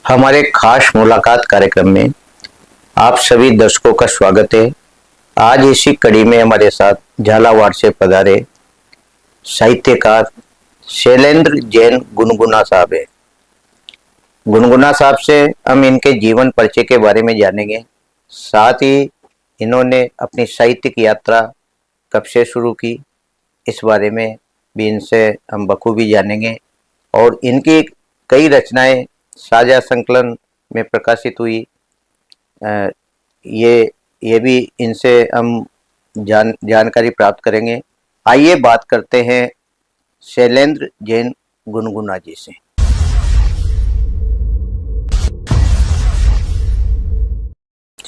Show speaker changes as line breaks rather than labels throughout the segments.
हमारे खास मुलाकात कार्यक्रम में आप सभी दर्शकों का स्वागत है। आज इसी कड़ी में हमारे साथ झालावाड़ से पधारे साहित्यकार शैलेंद्र जैन गुनगुना साहब है। गुनगुना साहब से हम इनके जीवन परिचय के बारे में जानेंगे, साथ ही इन्होंने अपनी साहित्यिक यात्रा कब से शुरू की इस बारे में भी इनसे हम बखूबी जानेंगे और इनकी कई रचनाएं साझा संकलन में प्रकाशित हुई। ये भी इनसे हम जानकारी प्राप्त करेंगे। आइए बात करते हैं शैलेंद्र जैन गुनगुना जी से।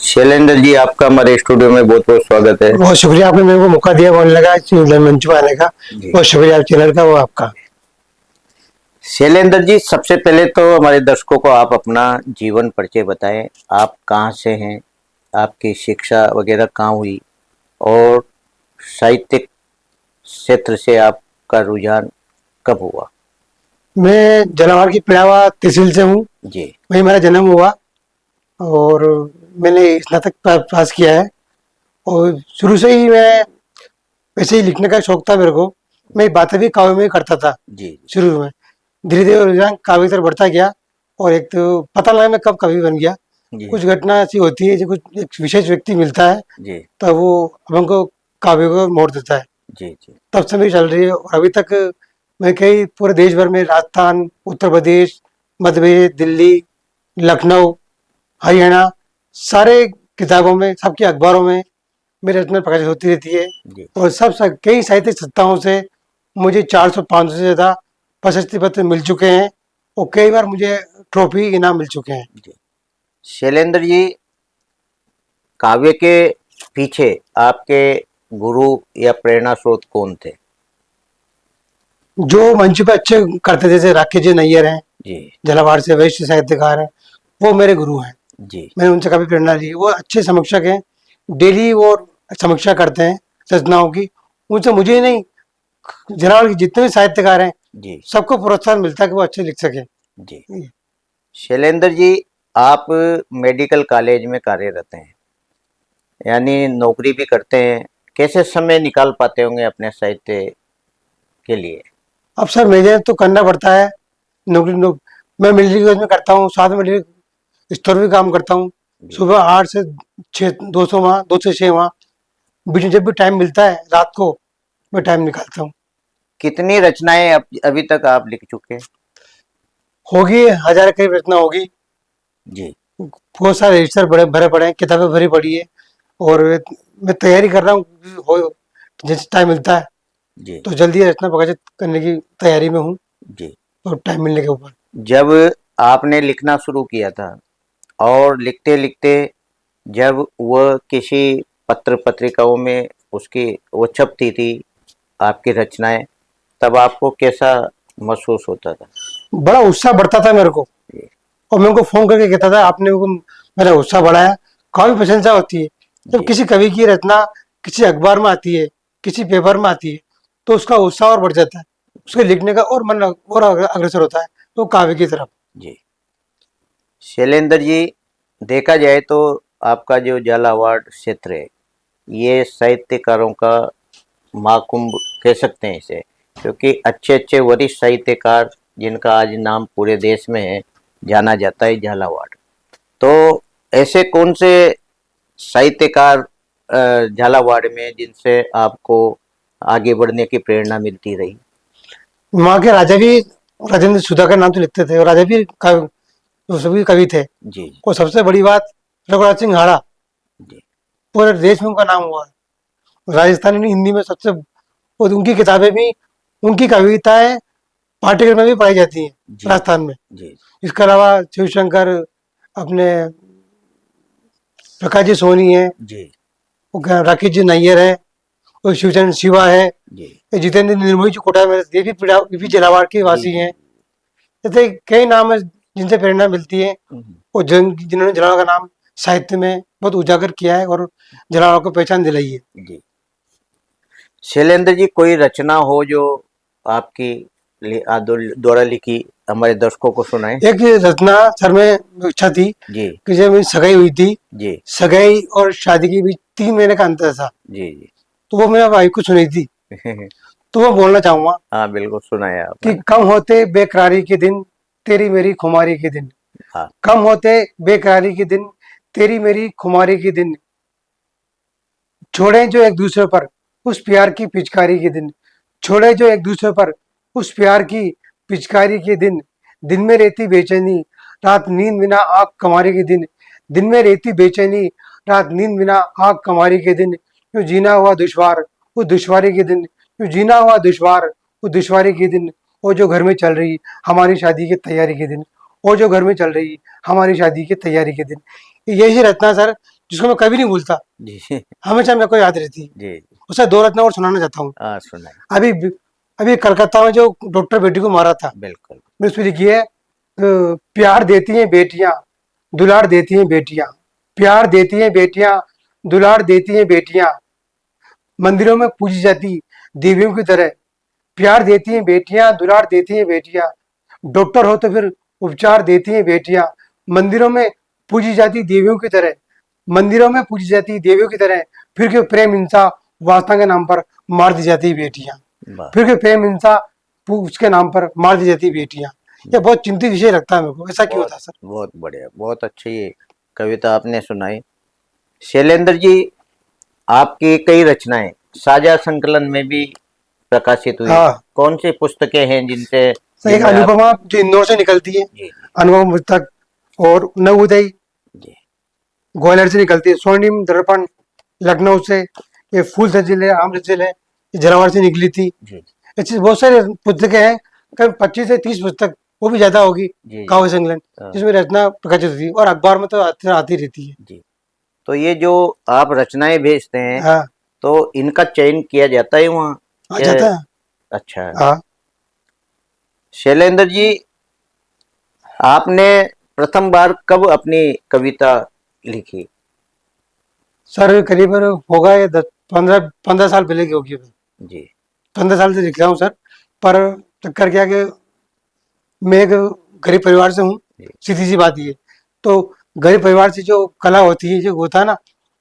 शैलेंद्र जी, आपका हमारे स्टूडियो में बहुत बहुत स्वागत है।
बहुत शुक्रिया, आपने मेरे को मौका दिया बोलने लगा मंच पर आने का। बहुत शुक्रिया चैनल का, वो आपका।
शैलेंद्र जी, सबसे पहले तो हमारे दर्शकों को आप अपना जीवन परिचय बताएं। आप कहाँ से हैं, आपकी शिक्षा वगैरह कहाँ हुई और साहित्यिक क्षेत्र से आपका रुझान कब हुआ?
मैं झालावाड़ की पिड़ावा तहसील से हूँ जी। वहीं मेरा जन्म हुआ और मैंने स्नातक पास किया है। और शुरू से ही मैं वैसे ही लिखने का शौक था मेरे को। मैं बातें भी काव्य में करता था जी। शुरू में धीरे धीरे रुझान काव्य की तरफ बढ़ता गया और एक तो पता लगा मैं कब कवि बन गया। कुछ घटना ऐसी होती है जो कुछ एक विशेष व्यक्ति मिलता है जी, तब वो हमको काव्य को मोड़ देता है जी जी। तब से मेरी चल रही है और अभी तक मैं कई पूरे देश भर में राजस्थान, उत्तर प्रदेश, मध्य प्रदेश, दिल्ली, लखनऊ, हरियाणा सारे किताबों में, सबके अखबारों में मेरी रचना प्रकाशित होती रहती है। और सब कई साहित्यिक संस्थाओं से मुझे 400-500 से ज्यादा प्रशस्ति पत्र मिल चुके हैं और कई बार मुझे ट्रॉफी इनाम मिल चुके हैं।
शैलेंद्र जी, काव्य के पीछे आपके गुरु या प्रेरणा स्रोत कौन थे?
जो मंच पे अच्छे करते थे, जैसे राकेश जी नैयर हैं जी, झालावाड़ से वरिष्ठ साहित्यकार हैं, वो मेरे गुरु हैं जी। मैंने उनसे काफी प्रेरणा ली। वो अच्छे समीक्षक हैं, डेली वो समीक्षा करते हैं रचनाओं की। उनसे मुझे नहीं, झालावाड़ के जितने भी साहित्यकार हैं जी, सबको प्रोत्साहन मिलता है कि वो अच्छे लिख सके जी।
शैलेंद्र जी, आप मेडिकल कॉलेज में कार्यरत हैं, यानी नौकरी भी करते हैं। कैसे समय निकाल पाते होंगे अपने साहित्य के लिए?
अब सर मेहनत तो करना पड़ता है। नौकरी मैं मिलिट्री में करता हूँ, साथ में मिलिट्री स्टोर भी काम करता हूँ। सुबह 8 से 6, 2 से 6 वहाँ बीच में जब भी टाइम मिलता है रात को मैं टाइम निकालता हूँ।
कितनी रचनाएं अभी तक आप लिख चुके हैं?
होगी 1000 करीब रचना होगी जी। बहुत सारे रजिस्टर बड़े भरे पड़े हैं, किताबें भरी पड़ी है और मैं तैयारी कर रहा हूँ जैसे टाइम मिलता है जी। तो जल्दी रचना प्रकाशित करने की तैयारी में हूँ जी, और टाइम मिलने के ऊपर।
जब आपने लिखना शुरू किया था और लिखते लिखते जब वह किसी पत्र पत्रिकाओं में उसकी वो छपती थी आपकी रचनाएं, तब आपको कैसा महसूस होता था?
बड़ा उत्साह बढ़ता था मेरे को और मैं उनको फोन करके कहता था आपने मेरा उत्साह बढ़ाया। काफी प्रशंसा होती है जब किसी कवि की रचना किसी अखबार में आती है, किसी पेपर में आती है, तो उसका उत्साह और बढ़ जाता है, उसके लिखने का और मन और अग्रसर होता है तो काव्य की तरफ
जी। शैलेंद्र जी, देखा जाए तो आपका जो झालावाड़ क्षेत्र है ये साहित्यकारों का महाकुंभ कह सकते हैं इसे, क्योंकि अच्छे अच्छे वरिष्ठ साहित्यकार जिनका आज नाम पूरे देश में है, जाना जाता है झालावाड़। तो ऐसे कौन से साहित्यकार झालावाड़ में जिनसे आपको आगे बढ़ने की प्रेरणा मिलती रही?
वहाँ के राजा भी राजेंद्र सुधाकर नाम से लिखते थे और राजा भी सभी कवि थे जी। और सबसे बड़ी बात रघुराज सिंह हाड़ा जी, पूरे देश में उनका नाम हुआ है। राजस्थानी हिंदी में सबसे, और उनकी किताबें भी, उनकी कविताएं पाठ्यक्रम में भी पढ़ाई जाती हैं राजस्थान में जी। इसके अलावा शिवशंकर, अपने प्रकाश जी सोनी है जी, राकेश जी नैयर है और शिवचंद्र शिवा है जी, जितेंद्र निर्मोही जो कोटा में ये भी झालावाड़ के वासी हैं। ऐसे कई नाम है जिनसे प्रेरणा मिलती है और जिन्होंने झालावाड़ का नाम साहित्य में बहुत उजागर किया है और झालावाड़ को पहचान दिलाई है जी।
शैलेंद्र जी, कोई रचना हो जो आपकी द्वारा लिखी हमारे दर्शकों को सुनाएं।
एक रचना सर में इच्छा थी
जी
कि जब मेरी सगाई हुई थी,
जी
सगाई और शादी के बीच 3 महीने का अंतर था,
जी जी
तो वो मेरा भाई को सुनी थी, तो वो बोलना चाहूंगा
हाँ बिल्कुल सुनाया
कि
आपने।
कम होते बेकरारी के दिन, तेरी मेरी खुमारी के दिन।
हाँ
कम होते बेकरारी के दिन, तेरी मेरी खुमारी के दिन। छोड़े जो एक दूसरे पर उस प्यार की पिचकारी के दिन। छोड़े जो एक दूसरे पर उस प्यार की पिचकारी के दिन। दिन में रहती बेचैनी, रात नींद बिना आग कमारी के दिन। दिन में रहती बेचैनी, रात नींद बिना आग कमारी के दिन। यूं जीना हुआ दुश्वार उस दुश्वारी के दिन। यूं जीना हुआ दुश्वार उस दुश्वारी के दिन। वो जो घर में चल रही हमारी शादी की तैयारी के दिन। वो जो घर में चल रही हमारी शादी की तैयारी के दिन। यही रचना सर, जिसको मैं कभी नहीं भूलता,
जी
हमेशा मेरे को याद रहती है।
जी
उसे 2 रत्न और सुनाना चाहता हूँ।
हाँ सुनाए
अभी अभी कलकत्ता में जो डॉक्टर बेटी को मारा था,
बिल्कुल।
मैंने उसमें लिखी है, प्यार देती हैं बेटियां, दुलार देती हैं बेटियां। प्यार देती हैं बेटियां, दुलार देती हैं बेटियां। मंदिरों में पूजी जाती देवियों की तरह। प्यार देती हैं बेटियां, दुलार देती हैं बेटियां। डॉक्टर हो तो फिर उपचार देती हैं बेटियां। मंदिरों में पूजी जाती देवियों की तरह। मंदिरों में पूजी जाती देवियों की तरह। फिर क्यों प्रेम हिंसा वासना के नाम पर मार दी जाती बेटियां।
वाह
फिर क्यों प्रेम हिंसा उसके नाम पर मार दी जाती बेटियां। ये बहुत चिंतित विषय लगता है मेरे को, ऐसा क्यों
बहुत
होता है सर?
बहुत बढ़िया, बहुत अच्छी ये कविता आपने सुनाई। शैलेंद्र जी, आपकी कई रचनाएं साझा संकलन में भी प्रकाशित हुई।
हाँ
कौन सी पुस्तकें हैं जिनसे
सर, एक
जिनमें आप।
अनुपमा जो इंदौर से निकलती है,
जी
अनुपमा पुस्तक, और नवोदय
जी
ग्वालियर से निकलती है। स्वर्णिम दर्पण लखनऊ से, ये फूल सजिल है, आम सजिल है, ये झालावाड़ से निकली थी।
जी
ऐसी बहुत सारे पुस्तकें हैं, करीब 25 से 30 पुस्तक, वो भी ज्यादा होगी,
जी जी
काव्य संकलन,
हाँ,
जिसमें रचना प्रकाशित होती है, और अखबार में तो आती रहती है।
जी। तो ये जो आप रचनाएं भेजते हैं,
हाँ,
तो इनका चयन किया जाता है वहाँ
आ
या?
जाता है।
अच्छा।
हाँ
शैलेंद्र जी, आपने प्रथम बार कब अपनी कविता लिखी?
सर, करीबन होगा ये 10 15 15 साल पहले की होगी।
जी
15 साल से लिख रहा हूँ सर, पर चक्कर क्या कि मैं एक गरीब परिवार से हूँ,
जी
सीधी सी बात ये। तो गरीब परिवार से जो कला होती है, जो होता है ना,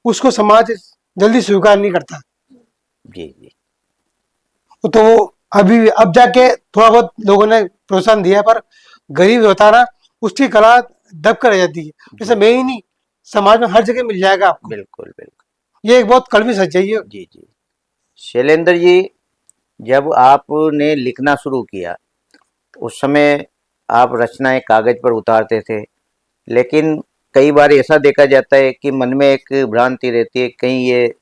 उसको समाज जल्दी स्वीकार नहीं करता।
जी जी
तो वो अभी अब जाके थोड़ा बहुत लोगों ने प्रोत्साहन दिया है, पर गरीब होता है ना, उसकी कला दब कर रह जाती है। जैसे
जी
मैं ही नहीं, समाज में हर जगह मिल जाएगा आपको।
बिल्कुल बिल्कुल।
ये एक बहुत कड़वी सच्चाई है।
जी जी। शैलेंद्र जी, जब आपने लिखना शुरू किया उस समय आप रचनाएं कागज पर उतारते थे, लेकिन कई बार ऐसा देखा जाता है कि मन में एक भ्रांति रहती है, कहीं ये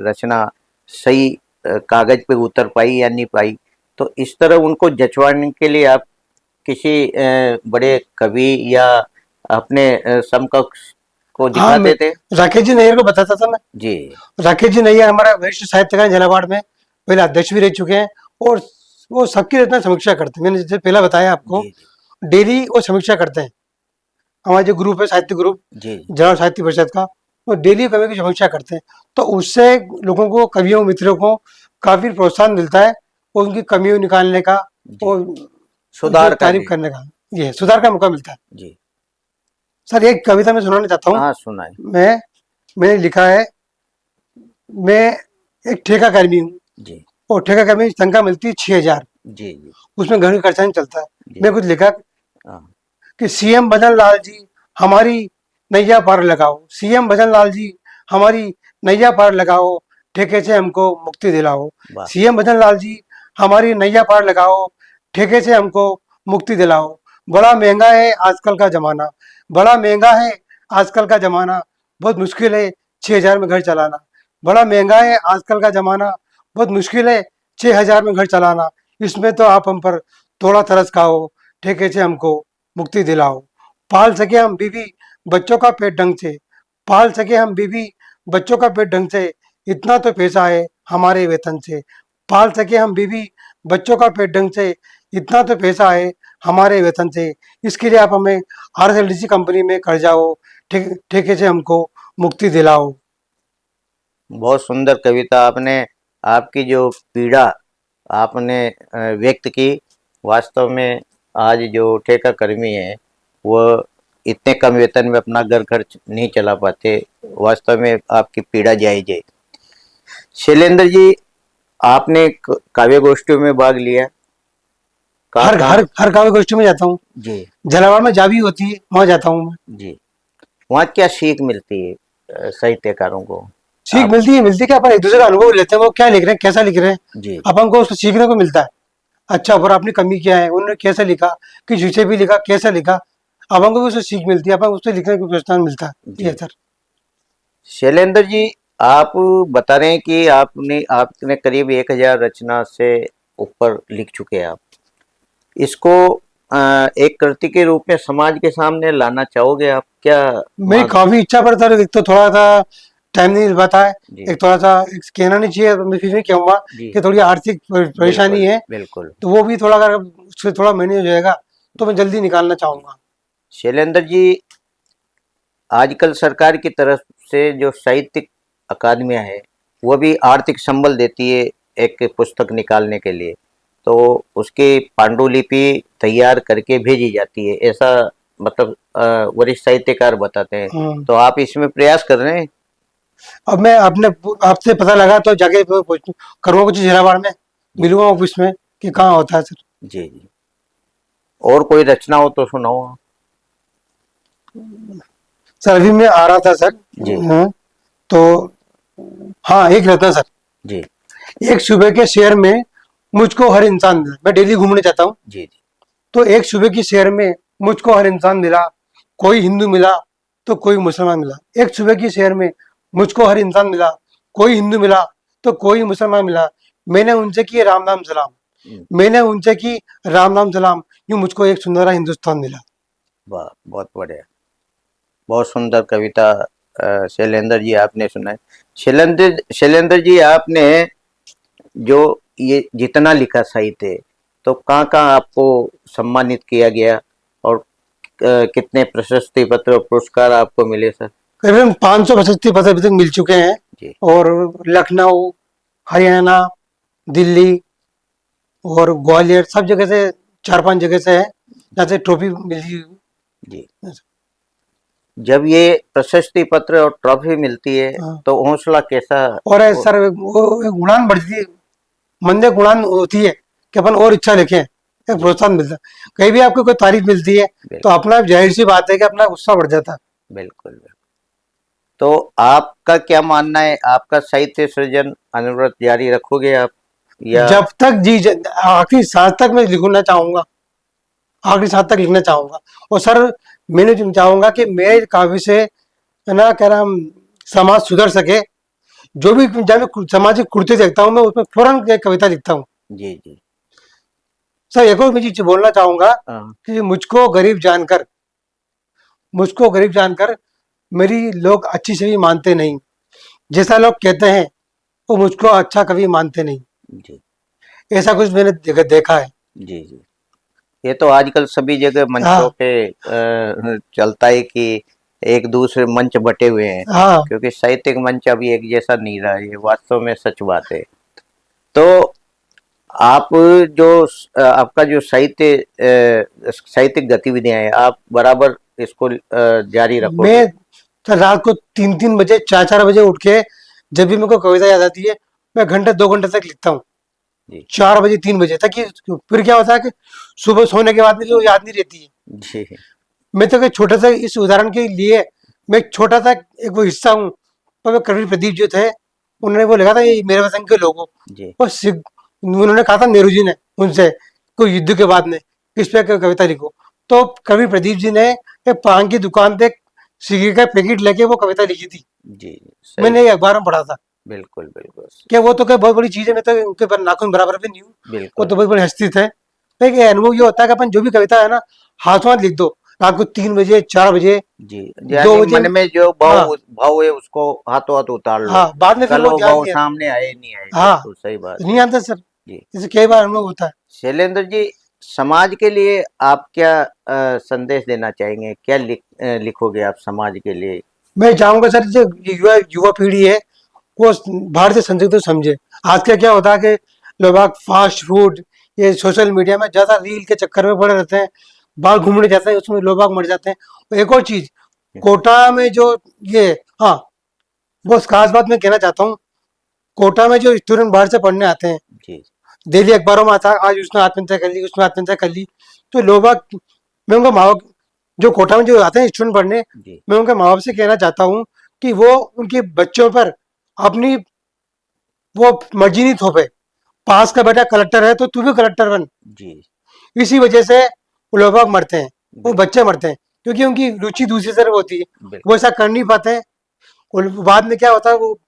रचना सही कागज पे उतर पाई या नहीं पाई। तो इस तरह उनको जचवाने के लिए आप किसी बड़े कवि या अपने समकक्ष को
हाँ, मैं
दिखाते थे?
राकेश जी नैयर को बताता था मैं।
जी
राकेश जी नैयर हमारा वरिष्ठ साहित्यकार झालावाड़ में पहले अध्यक्ष भी रह चुके हैं, और वो सबकी रचना समीक्षा करते हैं। मैंने जैसे पहला बताया आपको,
जी
डेली वो समीक्षा करते हैं। हमारा जो ग्रुप है, साहित्य ग्रुप
जी
झालावाड़ साहित्य परिषद का, वो डेली कवि की समीक्षा करते हैं। तो उससे लोगों को, कवियों मित्रों को काफी प्रोत्साहन मिलता है, और उनकी कमियों निकालने का,
जी
और जो
सुधार
तारीफ
करने।
करने का, ये सुधार का मौका मिलता है।
जी
सर, एक कविता मैं सुनाना चाहता हूँ।
हाँ सुनाए।
मैंने लिखा है, मैं एक ठेका कर्मी हूँ,
जी
और ठेका कर्मी की तनख्वाह मिलती है 6,000।
जी जी
उसमें घर का खर्चा नहीं चलता है।
जी
मैं कुछ लिखा
हाँ
कि सीएम भजन लाल जी हमारी नैया पार लगाओ। सीएम भजन लाल जी हमारी नैया पार लगाओ, ठेके से हमको मुक्ति दिलाओ।
वाह
सीएम भजन लाल जी हमारी नैया पार लगाओ, ठेके से हमको मुक्ति दिलाओ। बड़ा महंगा है आजकल का जमाना, बड़ा महंगा है आजकल का जमाना, बहुत मुश्किल है 6,000 में घर चलाना। बड़ा महंगा है आजकल का जमाना, बहुत मुश्किल है 6,000 में घर चलाना। इसमें तो आप हम पर थोड़ा तरस खाओ, ठेके से हमको मुक्ति दिलाओ। पाल सके हम बीवी बच्चों का पेट ढंग से, पाल सके हम बीवी बच्चों का पेट ढंग से, इतना तो पैसा है हमारे वेतन से। पाल सके हम बीवी बच्चों का पेट ढंग से, इतना तो पैसा है हमारे वेतन से। इसके लिए आप हमें आरएसएलडीसी कंपनी में कर जाओ, ठेके से हमको मुक्ति दिलाओ।
बहुत सुंदर कविता आपने, आपकी जो पीड़ा आपने व्यक्त की, वास्तव में आज जो ठेका कर्मी है वो इतने कम वेतन में अपना घर खर्च नहीं चला पाते। वास्तव में आपकी पीड़ा जायज है। शैलेंद्र जी, आपने काव्य गोष्ठियों में भाग लिया?
हर काव्य गोष्ठी में जाता हूँ।
जी
झालावाड़ में जावी होती है, वहां जाता हूँ मैं।
जी। वहाँ क्या सीख मिलती है साहित्यकारों को?
सीख मिलती है कि अपन एक दूसरे का अनुभव लेते हैं, वो क्या लिख रहे हैं, कैसा लिख रहे हैं,
जी
अपन को उसको सीखने को मिलता है। अच्छा बुरा अपनी कमी क्या है, उन्होंने कैसे लिखा, किस विषय भी लिखा, कैसे लिखा, अपन को भी उससे सीख मिलती है, अपन उससे लिखने को प्रोत्साहन मिलता है।
जी।
ये सर।
शैलेंद्र जी, आप बता रहे हैं कि आपने करीब 1000 रचना से ऊपर लिख चुके हैं। आप इसको एक कृति के रूप में समाज के सामने लाना चाहोगे? आप क्या?
मेरी काफी इच्छा पर सर, एक तो थोड़ा सा टाइम नहीं मिल पाता है,
जी
एक थोड़ा सा एक कहना नहीं चाहिए, मैं फिर भी कहूंगा
जी,
कि थोड़ी आर्थिक परेशानी
बिल्कुल
है,
बिल्कुल।
तो वो भी थोड़ा अगर उससे थोड़ा मैनेज हो जाएगा तो मैं जल्दी निकालना चाहूंगा।
शैलेंद्र जी, आजकल सरकार की तरफ से जो साहित्यिक अकादमियां है वो भी आर्थिक संबल देती है एक पुस्तक निकालने के लिए, तो उसकी पांडुलिपि तैयार करके भेजी जाती है, ऐसा मतलब वरिष्ठ साहित्यकार बताते हैं। तो आप इसमें प्रयास कर रहे हैं?
अब मैं अपने आपसे पता लगा तो जाके करूँगा कुछ झालावाड़ में, मिलूंगा ऑफिस में कि कहाँ होता है सर।
जी जी। और कोई रचना हो तो सुनाओ आप।
सर अभी मैं आ रहा था सर।
जी
तो हाँ एक रहता सर।
जी
एक सुबह के शहर में मुझको हर इंसान मिला, मैं डेली घूमने जाता हूँ।
जी जी
तो एक सुबह की शहर में मुझको हर इंसान मिला, कोई हिंदू मिला तो कोई मुसलमान मिला। एक सुबह की शहर में मुझको हर इंसान मिला, कोई हिंदू मिला तो कोई मुसलमान मिला। मैंने उनसे किए राम नाम सलाम, मैंने उनसे की राम नाम सलाम, यूं मुझको एक सुंदरा हिंदुस्तान मिला।
वाह, बहुत बढ़िया, बहुत सुंदर कविता शैलेंद्र जी आपने सुनाई। शैलेंद्र जी, आपने जो ये जितना लिखा साहित्य, तो कहाँ कहाँ आपको सम्मानित किया गया और कितने प्रशस्ति पत्र और पुरस्कार आपको मिले सर?
करीबन 500 प्रशस्ति पत्र अभी तक मिल चुके हैं।
जी
और लखनऊ, हरियाणा, दिल्ली और ग्वालियर सब जगह से, 4-5 जगह से है जहाँ से ट्रॉफी मिली।
जी। जब ये प्रशस्ति पत्र और ट्रॉफी मिलती है
हाँ।
तो हौसला कैसा?
और सर वो एक उड़ान बढ़ती है, मन में एक उड़ान होती है कि अपन और इच्छा लिखें, एक प्रोत्साहन मिलता है। कहीं भी आपको कोई तारीफ मिलती है तो अपना जाहिर सी बात है कि अपना गुस्सा बढ़ जाता है।
बिल्कुल बिल्कुल। तो आपका क्या मानना है, आपका साहित्य सृजन अनवरत जारी रखोगे आप, या?
जब तक जी आखिरी सांस तक मैं लिखना चाहूंगा, आखिरी सांस तक लिखना चाहूंगा। और सर मैंने जो चाहूंगा कि मेरे काव्य से है ना कह रहा समाज सुधर सके। जो भी जब मैं सामाजिक कुर्ते देखता हूँ मैं उसमें फौरन एक कविता लिखता हूँ।
जी जी
सर एक और मैं चीज बोलना चाहूंगा
हाँ,
कि मुझको गरीब जानकर मेरी लोग अच्छी छवि मानते नहीं, जैसा लोग कहते हैं वो मुझको अच्छा कवि मानते नहीं।
जी
ऐसा कुछ मैंने देखा है।
जी जी। ये तो आजकल सभी जगह मंचों
हाँ
पे चलता है कि एक दूसरे मंच बटे हुए हैं,
हाँ।
क्योंकि साहित्यिक मंच अभी एक जैसा नहीं रहा है, ये वास्तव में सच बात है। तो आप आपका जो साहित्यिक गतिविधियां हैं, आप बराबर इसको जारी रखोगे?
मैं सर रात को 3-3 बजे 4-4 बजे उठ के जब भी मेरे को कविता याद आती है मैं घंटे 2 घंटे तक लिखता हूँ।
जी
4 बजे 3 बजे तक कि फिर क्या होता है कि सुबह सोने के बाद में जो याद नहीं रहती है।
जी
मैं तो एक छोटा सा इस उदाहरण के लिए मैं एक छोटा सा एक वो हिस्सा हूँ। पर वो कवि प्रदीप जो थे उन्होंने वो लिखा था ये मेरे वतन के लोगों,
जी
और उन्होंने कहा था नेहरू जी ने उनसे कोई युद्ध के बाद में किस पे कविता लिखो, तो कवि प्रदीप जी ने एक पान की दुकान पे सिगरेट का पैकेट लेके वो कविता लिखी थी।
जी सही।
मैंने ये अखबार में पढ़ा था
बिल्कुल बिल्कुल
कि वो तो क्या बहुत बड़ी चीज है, मैं तो उनके पर नाखून बराबर भी नहीं हूँ, वो
बिल्कुल।
तो बहुत बड़ी हस्ती थे। लेकिन अनुभव ये होता है कि अपन जो भी कविता है ना हाथों हाथ लिख दो, रात को 3 बजे 4 बजे
जी,
2 बजे।
मन में जो
हाँ
भाव है उसको हाथों हाथ उतार लो,
हाँ, बाद में फिर
कल
वो
वो
ध्यान
भाव
नहीं आता।
सामने आए नहीं आए।
हाँ
बिल्कुल सही बात
नहीं
है।
आता सर,
जी
जैसे कई बार अनुभव होता है।
शैलेंद्र जी, समाज के लिए आप क्या संदेश देना चाहेंगे? क्या लिखोगे आप समाज के लिए?
मैं चाहूंगा सर जो युवा युवा पीढ़ी है वो भारतीय संस्कृति को समझे। आजकल क्या होता है कि लोग फास्ट फूड ये सोशल मीडिया में ज्यादा रील के चक्कर में पड़े रहते हैं, बाहर घूमने जाते हैं, उसमें लोग बाग मर जाते हैं। और एक और चीज, कोटा में जो ये, हाँ, बहुत खास बात मैं कहना चाहता हूँ, कोटा में जो स्टूडेंट बाहर से पढ़ने आते हैं,
जी
डेली अखबारों में आता है आज उसने आत्महत्या कर ली, उसने आत्महत्या कर ली, तो लोग बाग, मैं उनका माँ बाप, जो कोटा में जो आते हैं स्टूडेंट पढ़ने,
जी
मैं उनके माँ बाप से कहना चाहता हूँ कि वो उनके बच्चों पर अपनी वो मर्जी नहीं थोपे। पास का बेटा कलेक्टर है तो तू भी कलेक्टर बन।
जी
इसी वजह से वो लोग बाग मरते हैं, वो
बिल्कुल
बच्चे मरते हैं, क्योंकि उनकी रुचि दूसरी तरफ होती है, वो
बिल्कुल
ऐसा कर नहीं पाते हैं। और बाद में क्या होता है, वो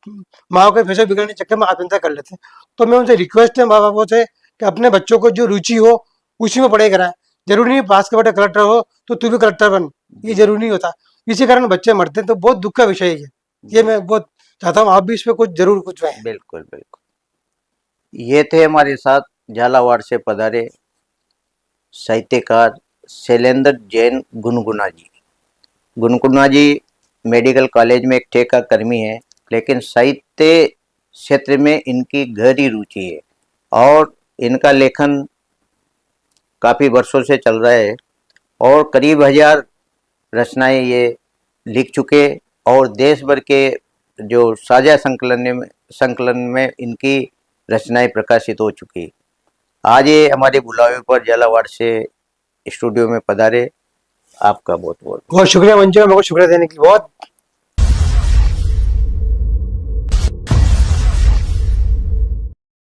माँ के पैसे बिगड़ने के चक्कर में आत्महत्या कर लेते हैं। तो मैं उनसे रिक्वेस्ट है माँ बापों से कि अपने बच्चों को जो रुचि हो उसी में पढ़ाई कराएं। जरूरी नहीं पास का बेटा कलेक्टर हो तो तू भी कलेक्टर बन, ये
जी
जरूरी नहीं होता। इसी कारण बच्चे मरते हैं, तो बहुत दुख का विषय है ये
जी
मैं बहुत चाहता हूँ आप भी इस पे कुछ जरूर कुछ है।
बिल्कुल बिल्कुल। ये थे हमारे साथ झालावाड़ से पधारे साहित्यकार शैलेंद्र जैन गुनगुना जी। गुनगुना जी मेडिकल कॉलेज में एक ठेका कर्मी है, लेकिन साहित्य क्षेत्र में इनकी गहरी रुचि है और इनका लेखन काफ़ी वर्षों से चल रहा है और करीब 1000 रचनाएं ये लिख चुके और देश भर के जो साझा संकलन में इनकी रचनाएं प्रकाशित हो चुकी। आज ये हमारे बुलावे पर झालावाड़ से स्टूडियो में पधारे, आपका बहुत बहुत
बहुत शुक्रिया मंजू, मेरे को शुक्रिया देने के लिए बहुत